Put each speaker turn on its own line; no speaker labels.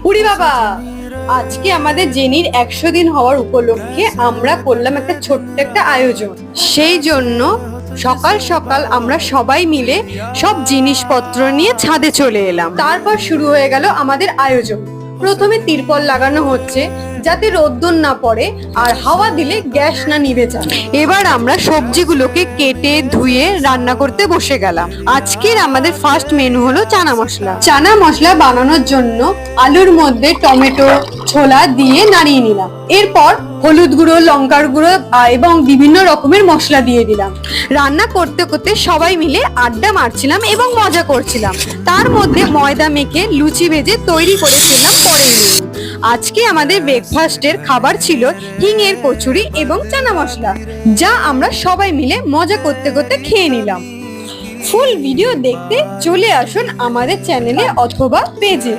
উড়ি বাবা, আজকে আমাদের জেনির 100 দিন হওয়ার উপলক্ষে আমরা করলাম একটা ছোট্ট একটা আয়োজন। সেই জন্য সকাল সকাল আমরা সবাই মিলে সব জিনিসপত্র নিয়ে ছাদে চলে এলাম। তারপর শুরু হয়ে গেল আমাদের আয়োজন। প্রথমে তিরপল লাগানো হচ্ছে যাতে রোদ্দুর না পড়ে আর হাওয়া দিলে গ্যাস না নিভে যায়। এবার আমরা সবজিগুলোকে কেটে ধুয়ে রান্না করতে বসে গেলাম। আজকের আমাদের ফার্স্ট মেনু হলো চানা মশলা। চানা মশলা বানানোর জন্য আলুর মধ্যে টমেটো ছোলা দিয়ে নাড়িয়ে নিলাম। এরপর হলুদ গুঁড়ো, লঙ্কার গুঁড়ো এবং বিভিন্ন রকমের মশলা দিয়ে দিলাম। রান্না করতে করতে সবাই মিলে আড্ডা মারছিলাম এবং মজা করছিলাম। তার মধ্যে ময়দা মেখে লুচি ভেজে তৈরি করে ফেললাম পরের মেনু। আজকে আমাদের ব্রেকফাস্টের খাবার ছিল হিঙের কচুরি এবং চানা মশলা, যা আমরা সবাই মিলে মজা করতে করতে খেয়ে নিলাম। ফুল ভিডিও দেখতে চলে আসুন আমাদের চ্যানেলে অথবা পেজে।